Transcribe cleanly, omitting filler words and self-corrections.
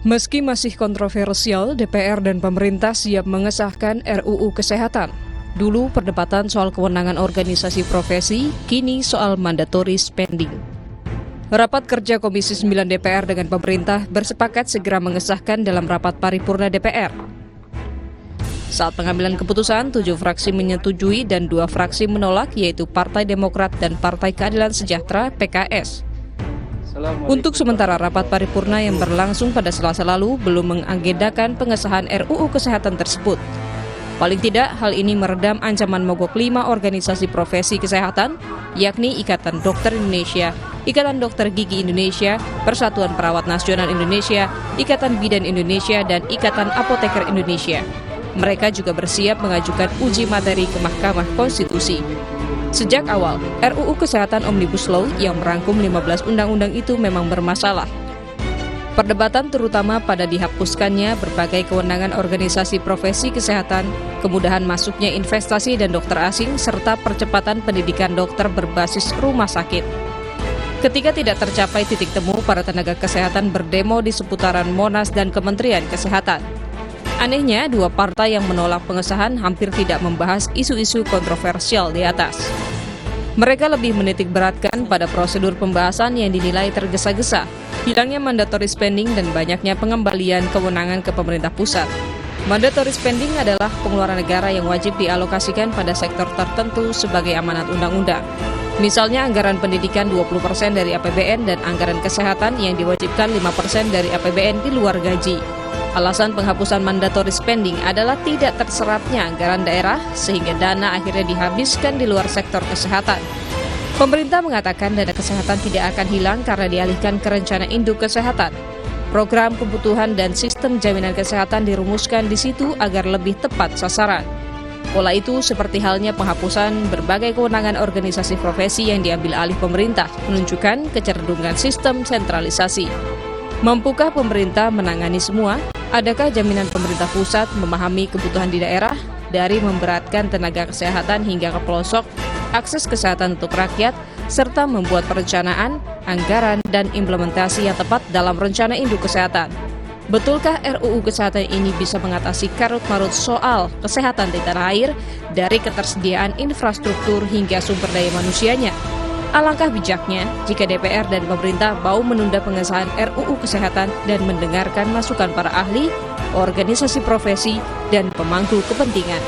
Meski masih kontroversial, DPR dan pemerintah siap mengesahkan RUU Kesehatan. Dulu perdebatan soal kewenangan organisasi profesi, kini soal mandatory spending. Rapat kerja Komisi 9 DPR dengan pemerintah bersepakat segera mengesahkan dalam rapat paripurna DPR. Saat pengambilan keputusan, 7 fraksi menyetujui dan 2 fraksi menolak, yaitu Partai Demokrat dan Partai Keadilan Sejahtera (PKS). Untuk sementara, rapat paripurna yang berlangsung pada Selasa lalu belum mengagendakan pengesahan RUU Kesehatan tersebut. Paling tidak, hal ini meredam ancaman mogok 5 organisasi profesi kesehatan, yakni Ikatan Dokter Indonesia, Ikatan Dokter Gigi Indonesia, Persatuan Perawat Nasional Indonesia, Ikatan Bidan Indonesia, dan Ikatan Apoteker Indonesia. Mereka juga bersiap mengajukan uji materi ke Mahkamah Konstitusi. Sejak awal, RUU Kesehatan Omnibus Law yang merangkum 15 undang-undang itu memang bermasalah. Perdebatan terutama pada dihapuskannya berbagai kewenangan organisasi profesi kesehatan, kemudahan masuknya investasi dan dokter asing, serta percepatan pendidikan dokter berbasis rumah sakit. Ketika tidak tercapai titik temu, para tenaga kesehatan berdemo di seputaran Monas dan Kementerian Kesehatan. Anehnya, 2 partai yang menolak pengesahan hampir tidak membahas isu-isu kontroversial di atas. Mereka lebih menitik beratkan pada prosedur pembahasan yang dinilai tergesa-gesa, hilangnya mandatory spending dan banyaknya pengembalian kewenangan ke pemerintah pusat. Mandatory spending adalah pengeluaran negara yang wajib dialokasikan pada sektor tertentu sebagai amanat undang-undang. Misalnya anggaran pendidikan 20% dari APBN dan anggaran kesehatan yang diwajibkan 5% dari APBN di luar gaji. Alasan penghapusan mandatory spending adalah tidak terserapnya anggaran daerah sehingga dana akhirnya dihabiskan di luar sektor kesehatan. Pemerintah mengatakan dana kesehatan tidak akan hilang karena dialihkan ke rencana induk kesehatan. Program kebutuhan dan sistem jaminan kesehatan dirumuskan di situ agar lebih tepat sasaran. Pola itu seperti halnya penghapusan berbagai kewenangan organisasi profesi yang diambil alih pemerintah, menunjukkan kecenderungan sistem sentralisasi. Mampukah pemerintah menangani semua? Adakah jaminan pemerintah pusat memahami kebutuhan di daerah, dari memberatkan tenaga kesehatan hingga ke pelosok, akses kesehatan untuk rakyat, serta membuat perencanaan, anggaran, dan implementasi yang tepat dalam rencana induk kesehatan? Betulkah RUU Kesehatan ini bisa mengatasi karut-marut soal kesehatan di tanah air, dari ketersediaan infrastruktur hingga sumber daya manusianya? Alangkah bijaknya jika DPR dan pemerintah mau menunda pengesahan RUU Kesehatan dan mendengarkan masukan para ahli, organisasi profesi, dan pemangku kepentingan.